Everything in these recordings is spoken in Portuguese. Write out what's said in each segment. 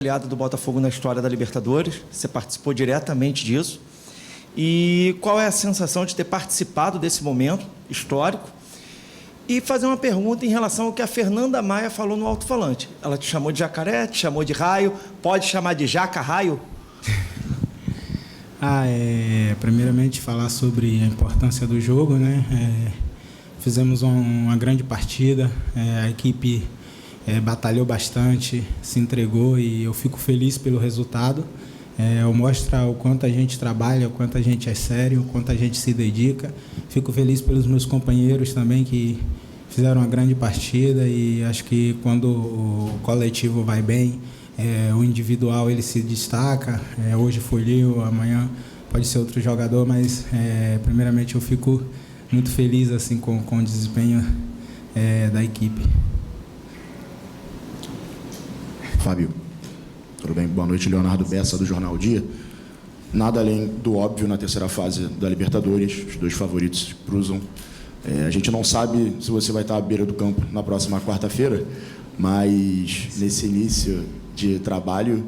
Aliado do Botafogo na história da Libertadores, você participou diretamente disso. E qual é a sensação de ter participado desse momento histórico? E fazer uma pergunta em relação ao que a Fernanda Maia falou no alto-falante. Ela te chamou de jacaré, te chamou de raio, pode chamar de jaca-raio? Primeiramente falar sobre a importância do jogo, né? Fizemos uma grande partida, a equipe batalhou bastante, se entregou e eu fico feliz pelo resultado. Mostra o quanto a gente trabalha, o quanto a gente é sério, o quanto a gente se dedica. Fico feliz pelos meus companheiros também que fizeram uma grande partida e acho que quando o coletivo vai bem, o individual ele se destaca. Hoje foi eu, amanhã pode ser outro jogador, mas primeiramente eu fico muito feliz assim com o desempenho da equipe. Fábio, tudo bem? Boa noite, Leonardo Bessa, do Jornal Dia. Nada além do óbvio na terceira fase da Libertadores, os dois favoritos cruzam. A gente não sabe se você vai estar à beira do campo na próxima quarta-feira, mas nesse início de trabalho,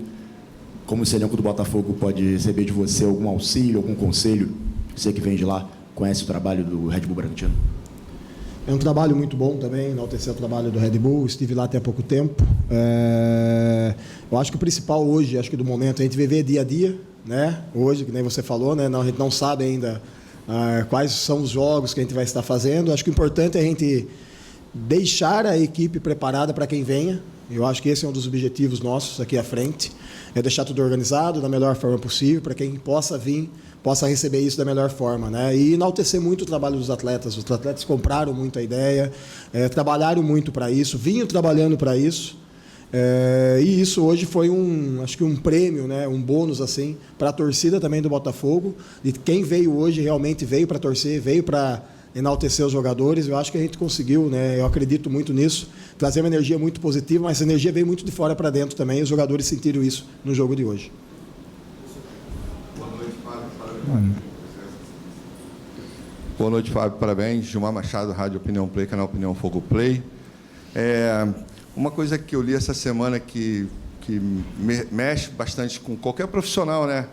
como esse elenco do Botafogo pode receber de você algum auxílio, algum conselho? Você que vem de lá, conhece o trabalho do Red Bull Bragantino? É um trabalho muito bom também, enaltecer o trabalho do Red Bull, estive lá até há pouco tempo. Eu acho que o principal hoje, acho que do momento, é a gente viver dia a dia, né? Hoje, que nem você falou, né? A gente não sabe ainda quais são os jogos que a gente vai estar fazendo. Acho que o importante é a gente deixar a equipe preparada para quem venha. Eu acho que esse é um dos objetivos nossos aqui à frente, é deixar tudo organizado da melhor forma possível para quem possa vir, possa receber isso da melhor forma, né? E enaltecer muito o trabalho dos atletas. Os atletas compraram muito a ideia, trabalharam muito para isso, vinham trabalhando para isso. E isso hoje foi acho que um prêmio, né? Um bônus assim para a torcida também do Botafogo. E quem veio hoje realmente veio para torcer, veio para enaltecer os jogadores. Eu acho que a gente conseguiu, né? Eu acredito muito nisso, trazer uma energia muito positiva, mas essa energia veio muito de fora para dentro também. E os jogadores sentiram isso no jogo de hoje. Boa noite, Fábio. Parabéns. Gilmar Machado, Rádio Opinião Play, canal Opinião Fogo Play. Uma coisa que eu li essa semana que mexe bastante com qualquer profissional, né?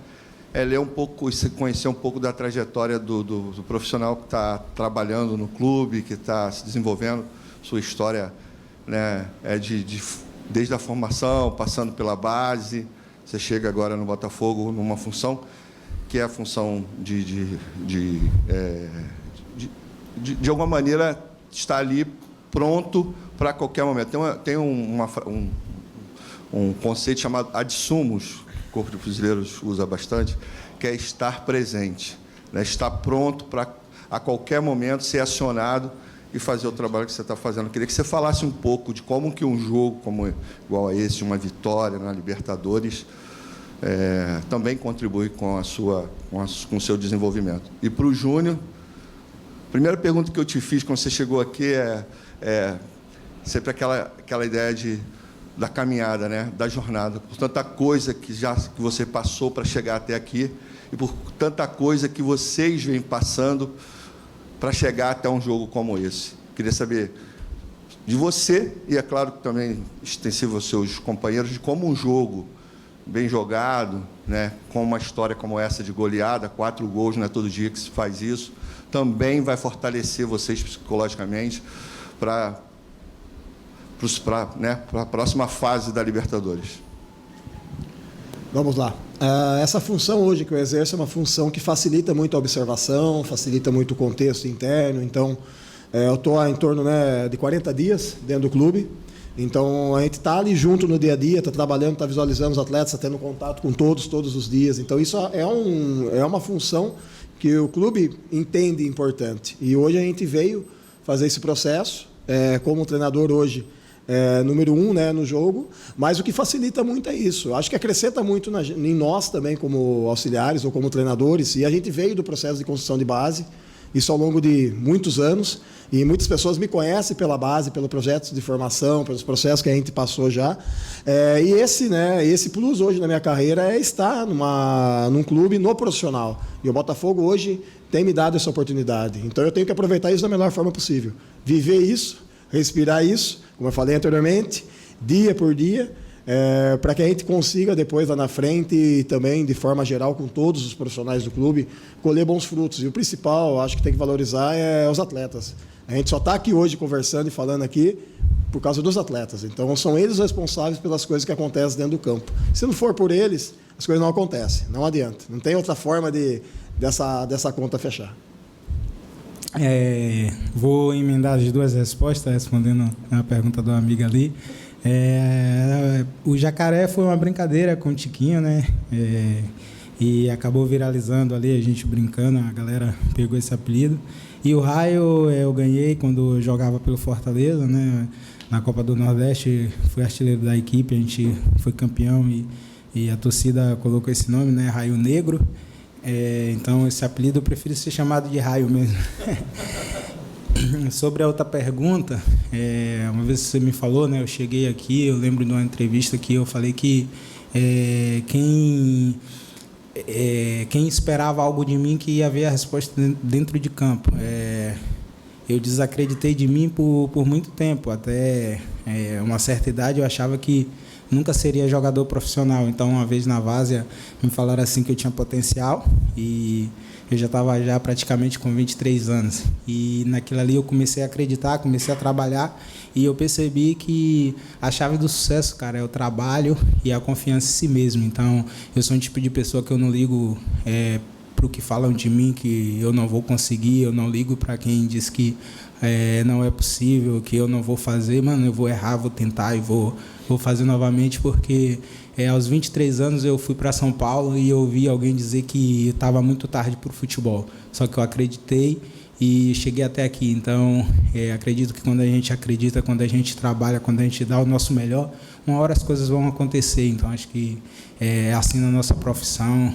É ler um pouco e conhecer um pouco da trajetória do profissional que está trabalhando no clube, que está se desenvolvendo, sua história, né? Desde a formação, passando pela base. Você chega agora no Botafogo numa função que é a função de alguma maneira, estar ali pronto para qualquer momento. Tem um conceito chamado ad summus, o Corpo de Fuzileiros usa bastante, que é estar presente, né? Estar pronto para, a qualquer momento, ser acionado e fazer o trabalho que você está fazendo. Eu queria que você falasse um pouco de como que um jogo igual a esse, uma vitória na Libertadores, também contribui com o seu desenvolvimento. E para o Júnior, a primeira pergunta que eu te fiz quando você chegou aqui é sempre aquela ideia da caminhada, né? Da jornada, por tanta coisa que você passou para chegar até aqui e por tanta coisa que vocês vêm passando para chegar até um jogo como esse. Queria saber de você, e é claro que também extensivo aos seus companheiros, de como um jogo bem jogado, né, com uma história como essa de goleada, 4 gols, não é todo dia que se faz isso, também vai fortalecer vocês psicologicamente para a próxima fase da Libertadores. Vamos lá. Essa função hoje que eu exerço é uma função que facilita muito a observação, facilita muito o contexto interno. Então, eu estou em torno, né, de 40 dias dentro do clube. Então, a gente está ali junto no dia a dia, está trabalhando, está visualizando os atletas, está tendo contato com todos os dias. Então, isso é uma função que o clube entende importante. E hoje a gente veio fazer esse processo, como treinador hoje, número 1, né, no jogo, mas o que facilita muito é isso. Acho que acrescenta muito em nós também, como auxiliares ou como treinadores, e a gente veio do processo de construção de base, isso ao longo de muitos anos, e muitas pessoas me conhecem pela base, pelo projeto de formação, pelos processos que a gente passou já. E esse plus hoje na minha carreira é estar num clube no profissional. E o Botafogo hoje tem me dado essa oportunidade. Então eu tenho que aproveitar isso da melhor forma possível. Viver isso, respirar isso, como eu falei anteriormente, dia por dia, para que a gente consiga depois lá na frente e também de forma geral com todos os profissionais do clube colher bons frutos. E o principal, acho que tem que valorizar é os atletas. A gente só está aqui hoje conversando e falando aqui por causa dos atletas. Então são eles os responsáveis pelas coisas que acontecem dentro do campo. Se não for por eles, as coisas não acontecem. Não adianta. Não tem outra forma dessa conta fechar. Vou emendar as duas respostas, respondendo a pergunta do amigo ali. O jacaré foi uma brincadeira com o Tiquinho, né? E acabou viralizando ali, a gente brincando, a galera pegou esse apelido. E o raio eu ganhei quando eu jogava pelo Fortaleza, né? Na Copa do Nordeste, fui artilheiro da equipe, a gente foi campeão e a torcida colocou esse nome, né? Raio Negro. Então, esse apelido eu prefiro ser chamado de raio mesmo. Sobre a outra pergunta, uma vez você me falou, né? Eu cheguei aqui, eu lembro de uma entrevista que eu falei que quem esperava algo de mim que ia ver a resposta dentro de campo. Eu desacreditei de mim por muito tempo, até uma certa idade eu achava que nunca seria jogador profissional. Então, uma vez na Várzea, me falaram assim que eu tinha potencial e eu já estava praticamente com 23 anos. E naquilo ali eu comecei a acreditar, comecei a trabalhar e eu percebi que a chave do sucesso, cara, é o trabalho e a confiança em si mesmo. Então, eu sou um tipo de pessoa que eu não ligo para o que falam de mim, que eu não vou conseguir, eu não ligo para quem diz que não é possível, que eu não vou fazer. Mano, eu vou errar, vou tentar e vou fazer novamente, porque aos 23 anos eu fui para São Paulo e eu ouvi alguém dizer que estava muito tarde para o futebol. Só que eu acreditei e cheguei até aqui. Então, acredito que quando a gente acredita, quando a gente trabalha, quando a gente dá o nosso melhor, uma hora as coisas vão acontecer. Então, acho que é assim na nossa profissão.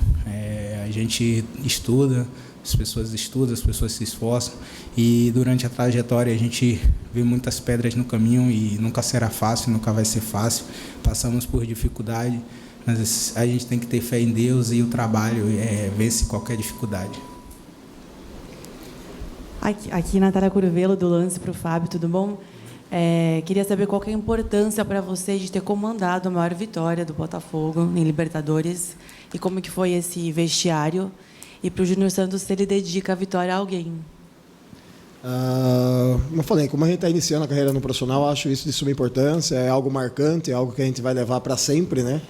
A gente estuda, as pessoas estudam, as pessoas se esforçam e durante a trajetória a gente vê muitas pedras no caminho e nunca será fácil, nunca vai ser fácil. Passamos por dificuldade, mas a gente tem que ter fé em Deus e o trabalho vence qualquer dificuldade. Aqui Natália Curvelo, do Lance para o Fábio, tudo bom? Queria saber qual que é a importância para você de ter comandado a maior vitória do Botafogo em Libertadores e como que foi esse vestiário. E para o Júnior Santos, se ele dedica a vitória a alguém? Como eu falei, como a gente está iniciando a carreira no profissional, acho isso de suma importância, é algo marcante, é algo que a gente vai levar para sempre, né?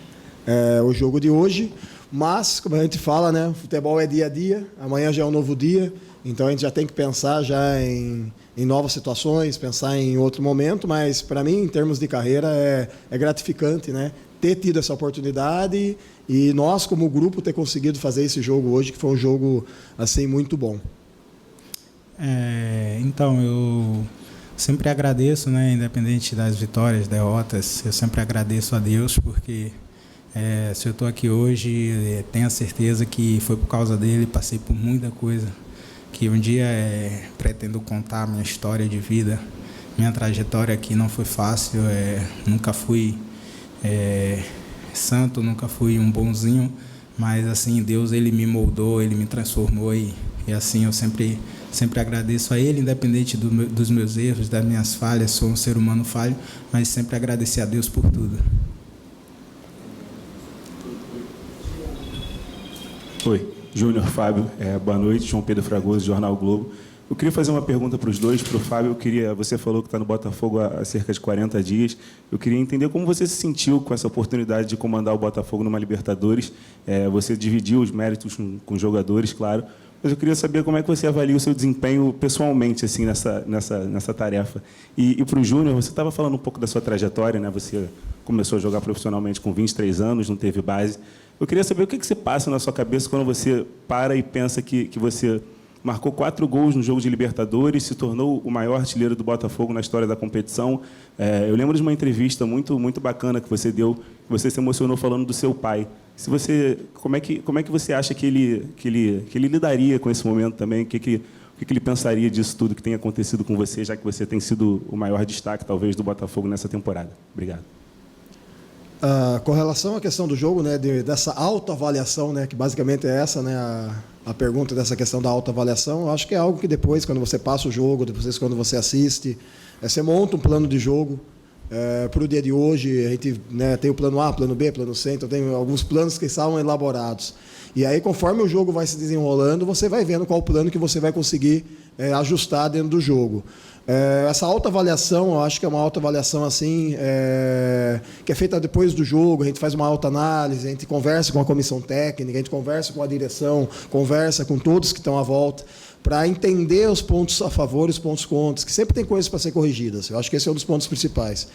O jogo de hoje. Mas, como a gente fala, né? Futebol é dia a dia, amanhã já é um novo dia, então a gente já tem que pensar já em novas situações, pensar em outro momento, mas para mim, em termos de carreira, é gratificante, né? Ter tido essa oportunidade e nós, como grupo, ter conseguido fazer esse jogo hoje, que foi um jogo assim muito bom. Então, eu sempre agradeço, né, independente das vitórias, derrotas, eu sempre agradeço a Deus, porque se eu estou aqui hoje, tenho a certeza que foi por causa dele, passei por muita coisa, que um dia pretendo contar a minha história de vida, minha trajetória aqui não foi fácil, nunca fui santo, nunca fui um bonzinho, mas assim, Deus, ele me moldou, ele me transformou e assim eu sempre agradeço a ele, independente dos meus erros, das minhas falhas, sou um ser humano falho, mas sempre agradecer a Deus por tudo. Oi, Júnior, Fábio, boa noite, João Pedro Fragoso, Jornal Globo. Eu queria fazer uma pergunta para os dois, para o Fábio. Você falou que está no Botafogo há cerca de 40 dias. Eu queria entender como você se sentiu com essa oportunidade de comandar o Botafogo numa Libertadores. Você dividiu os méritos com os jogadores, claro, mas eu queria saber como é que você avalia o seu desempenho pessoalmente assim, nessa tarefa. E para o Júnior, você estava falando um pouco da sua trajetória, né? Você começou a jogar profissionalmente com 23 anos, não teve base. Eu queria saber o que você passa na sua cabeça quando você para e pensa que você marcou 4 gols no jogo de Libertadores, se tornou o maior artilheiro do Botafogo na história da competição. Eu lembro de uma entrevista muito, muito bacana que você deu, que você se emocionou falando do seu pai. Como é que você acha que ele lidaria com esse momento também? O que ele pensaria disso tudo que tem acontecido com você, já que você tem sido o maior destaque, talvez, do Botafogo nessa temporada? Obrigado. Com relação à questão do jogo, né, dessa autoavaliação, né, que basicamente é essa, né, a pergunta dessa questão da autoavaliação, eu acho que é algo que depois, quando você passa o jogo, depois quando você assiste, você monta um plano de jogo, para o dia de hoje. A gente, né, tem o plano A, plano B, plano C, então tem alguns planos que são elaborados. E aí, conforme o jogo vai se desenrolando, você vai vendo qual plano que você vai conseguir ajustar dentro do jogo. Essa autoavaliação, eu acho que é uma autoavaliação assim, que é feita depois do jogo. A gente faz uma autoanálise, a gente conversa com a comissão técnica, a gente conversa com a direção, conversa com todos que estão à volta, para entender os pontos a favor e os pontos contra, que sempre tem coisas para ser corrigidas. Eu acho que esse é um dos pontos principais.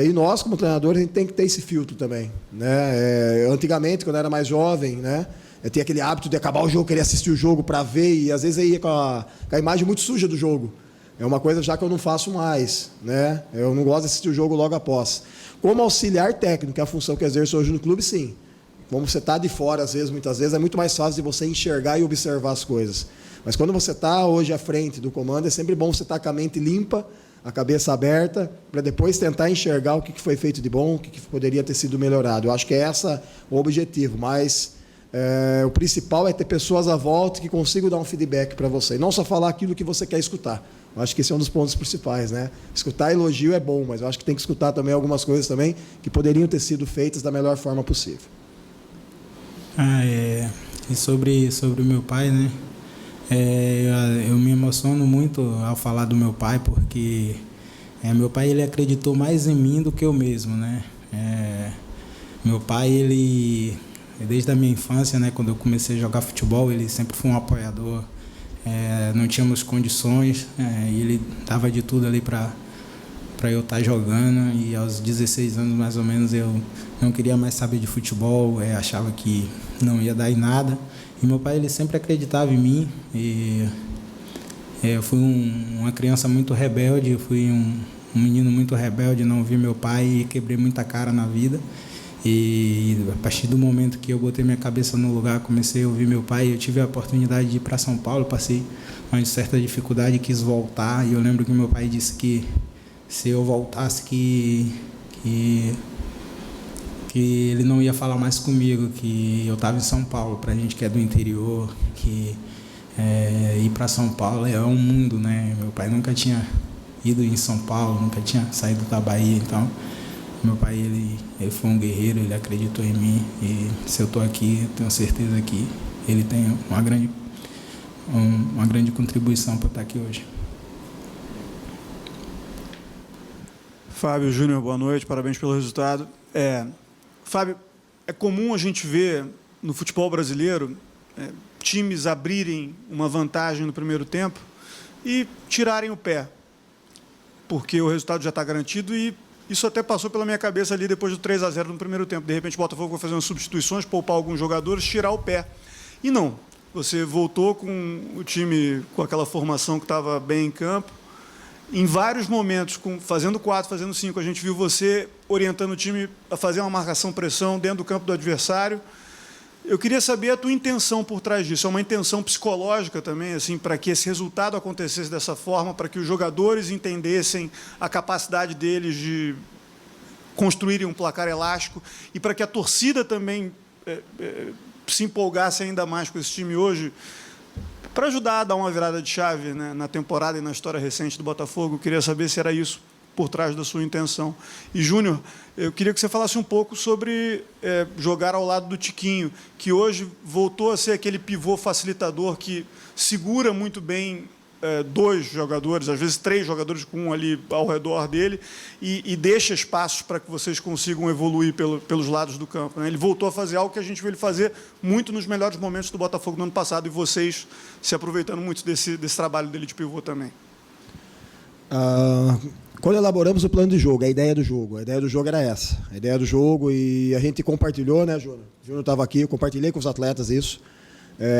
E nós, como treinadores, a gente tem que ter esse filtro também, né? Antigamente, quando eu era mais jovem, né, eu tinha aquele hábito de acabar o jogo, querer assistir o jogo para ver, e às vezes eu ia com a imagem muito suja do jogo. É uma coisa já que eu não faço mais, né? Eu não gosto de assistir o jogo logo após. Como auxiliar técnico, que é a função que eu exerço hoje no clube, sim. Como você está de fora, muitas vezes, é muito mais fácil de você enxergar e observar as coisas. Mas quando você está hoje à frente do comando, é sempre bom você estar com a mente limpa, a cabeça aberta, para depois tentar enxergar o que foi feito de bom, o que poderia ter sido melhorado. Eu acho que é esse o objetivo, mas o principal é ter pessoas à volta que consigam dar um feedback para você, e não só falar aquilo que você quer escutar. Eu acho que esse é um dos pontos principais, né? Escutar elogio é bom, mas eu acho que tem que escutar também algumas coisas também que poderiam ter sido feitas da melhor forma possível. E sobre o meu pai, né? Eu me emociono muito ao falar do meu pai, porque meu pai, ele acreditou mais em mim do que eu mesmo, né? Meu pai, ele, desde a minha infância, né, quando eu comecei a jogar futebol, ele sempre foi um apoiador. Não tínhamos condições, e ele dava de tudo ali para eu estar jogando, e aos 16 anos mais ou menos eu não queria mais saber de futebol, achava que não ia dar em nada, e meu pai, ele sempre acreditava em mim, e eu fui uma criança muito rebelde, eu fui um menino muito rebelde, não vi meu pai e quebrei muita cara na vida. E a partir do momento que eu botei minha cabeça no lugar, comecei a ouvir meu pai, eu tive a oportunidade de ir para São Paulo, passei uma certa dificuldade, quis voltar, e eu lembro que meu pai disse que se eu voltasse, que ele não ia falar mais comigo, que eu estava em São Paulo, para a gente que é do interior, que ir para São Paulo é um mundo, né? Meu pai nunca tinha ido em São Paulo, nunca tinha saído da Bahia, então meu pai, ele foi um guerreiro, ele acreditou em mim, e se eu estou aqui, eu tenho certeza que ele tem uma grande contribuição para estar aqui hoje. Fábio Júnior, boa noite, parabéns pelo resultado. Fábio, é comum a gente ver no futebol brasileiro times abrirem uma vantagem no primeiro tempo e tirarem o pé, porque o resultado já está garantido, e isso até passou pela minha cabeça ali depois do 3-0 no primeiro tempo. De repente, o Botafogo vai fazer umas substituições, poupar alguns jogadores, tirar o pé. E não. Você voltou com o time com aquela formação que estava bem em campo. Em vários momentos, fazendo 4, fazendo 5, a gente viu você orientando o time a fazer uma marcação-pressão dentro do campo do adversário. Eu queria saber a tua intenção por trás disso. É uma intenção psicológica também, assim, para que esse resultado acontecesse dessa forma, para que os jogadores entendessem a capacidade deles de construírem um placar elástico, e para que a torcida também se empolgasse ainda mais com esse time hoje, para ajudar a dar uma virada de chave, né, na temporada e na história recente do Botafogo. Eu queria saber se era isso por trás da sua intenção. E, Júnior, eu queria que você falasse um pouco sobre jogar ao lado do Tiquinho, que hoje voltou a ser aquele pivô facilitador que segura muito bem 2 jogadores, às vezes 3 jogadores com um ali ao redor dele, e deixa espaços para que vocês consigam evoluir pelos lados do campo, né? Ele voltou a fazer algo que a gente viu ele fazer muito nos melhores momentos do Botafogo no ano passado, e vocês se aproveitando muito desse trabalho dele de pivô também. Quando elaboramos o plano de jogo, a ideia do jogo era essa. A ideia do jogo, e a gente compartilhou, né, Júnior? O Júnior estava aqui, eu compartilhei com os atletas isso.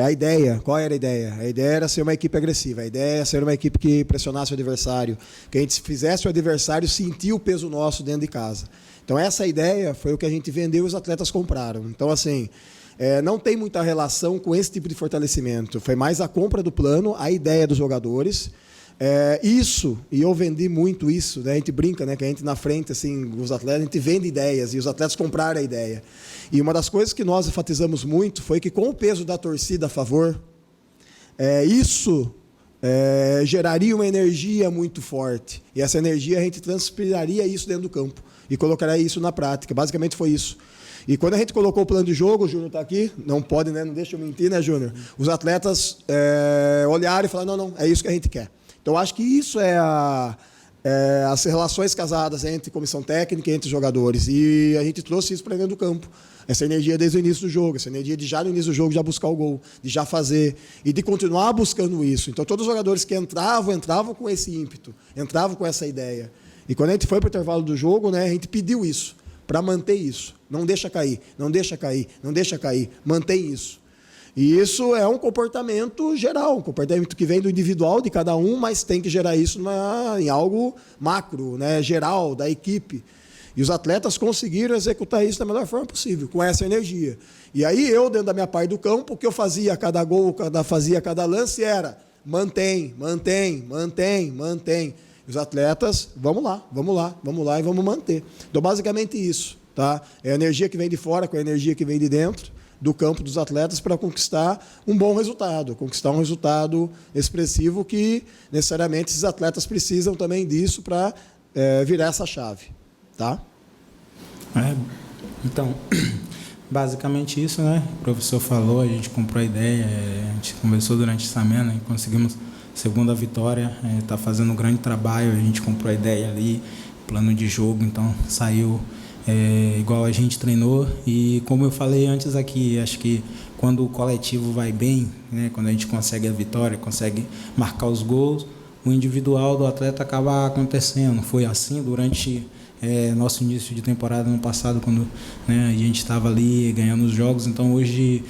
A ideia, qual era a ideia? A ideia era ser uma equipe agressiva, a ideia era ser uma equipe que pressionasse o adversário, que a gente fizesse o adversário sentir o peso nosso dentro de casa. Então, essa ideia foi o que a gente vendeu e os atletas compraram. Então, assim, não tem muita relação com esse tipo de fortalecimento. Foi mais a compra do plano, a ideia dos jogadores. Isso, e eu vendi muito isso, né? A gente brinca, né, que a gente na frente, assim, os atletas, a gente vende ideias, e os atletas compraram a ideia. E uma das coisas que nós enfatizamos muito foi que, com o peso da torcida a favor, isso geraria uma energia muito forte. E essa energia a gente transpiraria isso dentro do campo e colocaria isso na prática. Basicamente foi isso. E quando a gente colocou o plano de jogo, o Júnior está aqui, não pode, né? Não deixa eu mentir, né, Júnior? Os atletas olharam e falaram, não, é isso que a gente quer. Então, acho que isso as relações casadas entre comissão técnica e entre jogadores. E a gente trouxe isso para dentro do campo. Essa energia desde o início do jogo, essa energia de já no início do jogo já buscar o gol, de já fazer e de continuar buscando isso. Então, todos os jogadores que entravam com esse ímpeto, entravam com essa ideia. E quando a gente foi para o intervalo do jogo, né, a gente pediu isso, para manter isso. Não deixa cair, não deixa cair, não deixa cair, mantém isso. E isso é um comportamento geral, um comportamento que vem do individual de cada um, mas tem que gerar isso em algo macro, né, geral, da equipe. E os atletas conseguiram executar isso da melhor forma possível, com essa energia. E aí eu, dentro da minha parte do campo, o que eu fazia a cada gol, fazia a cada lance era mantém, mantém, mantém, mantém. E os atletas, vamos lá, vamos lá, vamos lá e vamos manter. Então, basicamente isso. Tá? É a energia que vem de fora com a energia que vem de dentro do campo dos atletas para conquistar um bom resultado, conquistar um resultado expressivo que, necessariamente, esses atletas precisam também disso para virar essa chave. Tá? Então, basicamente isso, né? O professor falou, a gente comprou a ideia, a gente conversou durante a semana e conseguimos a segunda vitória, está fazendo um grande trabalho, a gente comprou a ideia ali, plano de jogo, então saiu igual a gente treinou. E como eu falei antes aqui, acho que quando o coletivo vai bem, né, quando a gente consegue a vitória, consegue marcar os gols, o individual do atleta acaba acontecendo. Foi assim durante nosso início de temporada no passado, quando, né, a gente estava ali ganhando os jogos. Então hoje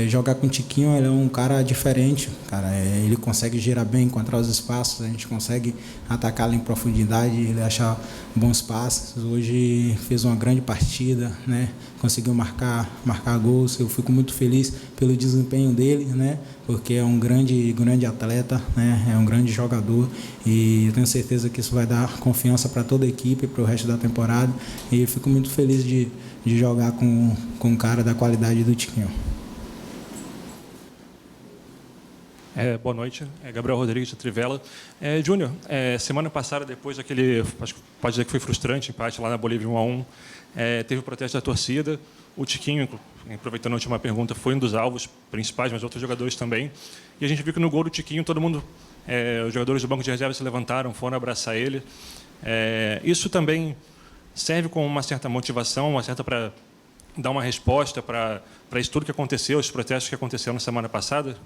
jogar com o Tiquinho, ele é um cara diferente, cara, ele consegue girar bem, encontrar os espaços, a gente consegue atacá-lo em profundidade, ele acha bons passes. Hoje fez uma grande partida, né, conseguiu marcar gols. Eu fico muito feliz pelo desempenho dele, né, porque é um grande atleta, né, é um grande jogador, e eu tenho certeza que isso vai dar confiança para toda a equipe, para o resto da temporada, e fico muito feliz de jogar com um cara da qualidade do Tiquinho. Boa noite, Gabriel Rodrigues, de Trivela. Júnior, semana passada, depois daquele, acho que pode dizer que foi frustrante, empate lá na Bolívia 1-1, teve o protesto da torcida. O Tiquinho, aproveitando a última pergunta, foi um dos alvos principais, mas outros jogadores também. E a gente viu que no gol do Tiquinho, todo mundo, os jogadores do banco de reserva se levantaram, foram abraçar ele. Isso também serve como uma certa motivação, para dar uma resposta para isso tudo que aconteceu, os protestos que aconteceram na semana passada?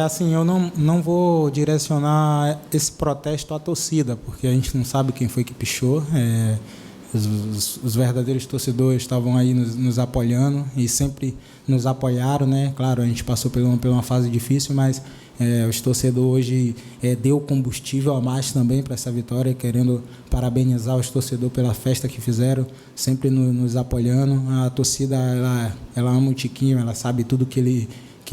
Assim, eu não vou direcionar esse protesto à torcida, porque a gente não sabe quem foi que pichou. Os verdadeiros torcedores estavam aí nos apoiando e sempre nos apoiaram, né? Claro, a gente passou por uma fase difícil, mas os torcedores hoje deu combustível a mais também para essa vitória, querendo parabenizar os torcedores pela festa que fizeram, sempre nos apoiando. A torcida, ela ama o Tiquinho, ela sabe tudo que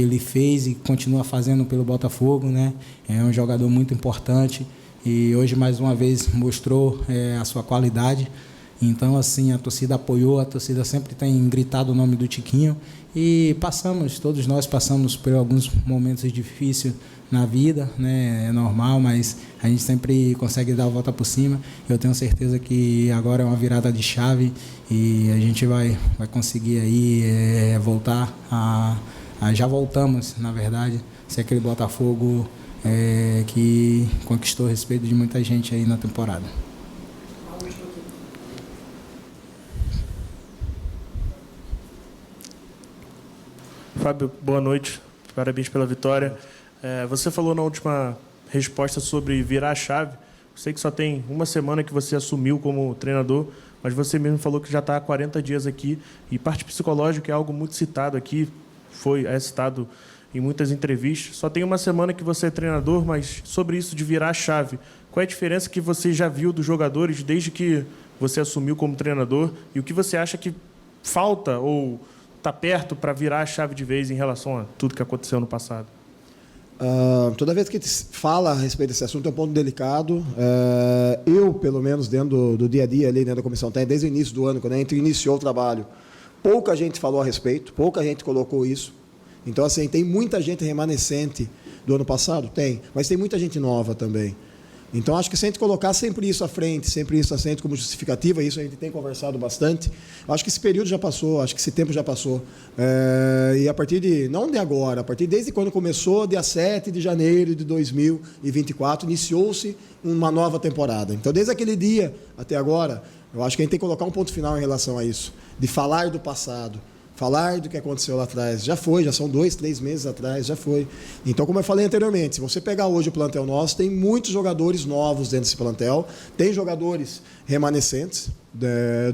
ele fez e continua fazendo pelo Botafogo, né? É um jogador muito importante e hoje mais uma vez mostrou a sua qualidade. Então, assim, a torcida apoiou, a torcida sempre tem gritado o nome do Tiquinho e todos nós passamos por alguns momentos difíceis na vida, né? É normal, mas a gente sempre consegue dar a volta por cima. Eu tenho certeza que agora é uma virada de chave e a gente vai conseguir aí voltar já voltamos, na verdade, ser aquele Botafogo que conquistou o respeito de muita gente aí na temporada. Fábio, boa noite. Parabéns pela vitória. Você falou na última resposta sobre virar a chave. Eu sei que só tem uma semana que você assumiu como treinador, mas você mesmo falou que já está há 40 dias aqui. E parte psicológica é algo muito citado aqui, é citado em muitas entrevistas. Só tem uma semana que você é treinador, mas sobre isso de virar a chave, qual é a diferença que você já viu dos jogadores desde que você assumiu como treinador e o que você acha que falta ou está perto para virar a chave de vez em relação a tudo que aconteceu no passado? Toda vez que a gente fala a respeito desse assunto é um ponto delicado. Eu, pelo menos, dentro do dia a dia ali, dentro da comissão técnica, desde o início do ano, quando a gente iniciou o trabalho, pouca gente falou a respeito, pouca gente colocou isso. Então, assim, tem muita gente remanescente do ano passado? Tem, mas tem muita gente nova também. Então, acho que se a gente colocar sempre isso à frente, sempre isso à frente como justificativa, isso a gente tem conversado bastante, acho que esse período já passou, acho que esse tempo já passou. E a partir de, não de agora, a partir desde quando começou, dia 7 de janeiro de 2024, iniciou-se uma nova temporada. Então, desde aquele dia até agora, eu acho que a gente tem que colocar um ponto final em relação a isso, de falar do passado, falar do que aconteceu lá atrás. Já foi, já são 2, 3 meses atrás, já foi. Então, como eu falei anteriormente, se você pegar hoje o plantel nosso, tem muitos jogadores novos dentro desse plantel, tem jogadores remanescentes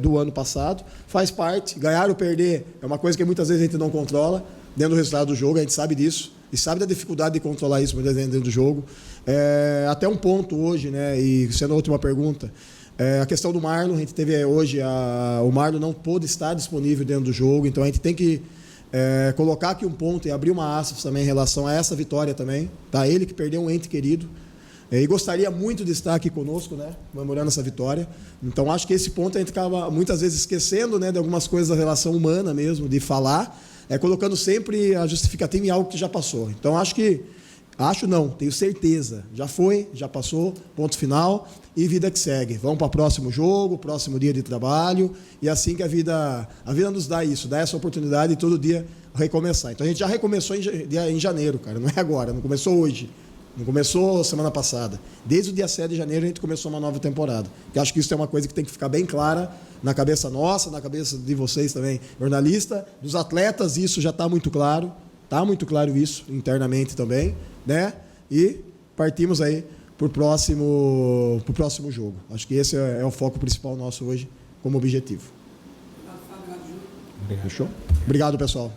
do ano passado, faz parte. Ganhar ou perder é uma coisa que muitas vezes a gente não controla dentro do resultado do jogo, a gente sabe disso, e sabe da dificuldade de controlar isso muitas vezes dentro do jogo. Até um ponto hoje, né, e sendo a última pergunta, a questão do Marlon, a gente teve hoje, o Marlon não pôde estar disponível dentro do jogo, então a gente tem que colocar aqui um ponto e abrir uma aspas também em relação a essa vitória também, tá? Ele que perdeu um ente querido, e gostaria muito de estar aqui conosco, né, comemorando essa vitória. Então acho que esse ponto a gente acaba muitas vezes esquecendo, né, de algumas coisas da relação humana mesmo, de falar, colocando sempre a justificativa em algo que já passou. Então tenho certeza, já foi, já passou, ponto final, e vida que segue. Vamos para o próximo jogo, próximo dia de trabalho, e assim que a vida nos dá isso, dá essa oportunidade de todo dia recomeçar. Então a gente já recomeçou em janeiro, cara, não é agora, não começou hoje, não começou semana passada. Desde o dia 7 de janeiro a gente começou uma nova temporada. E acho que isso é uma coisa que tem que ficar bem clara na cabeça nossa, na cabeça de vocês também, jornalista, dos atletas, isso já está muito claro. Está muito claro isso internamente também, né? E partimos aí para o próximo jogo. Acho que esse é o foco principal nosso hoje como objetivo. Fechou? Obrigado, pessoal.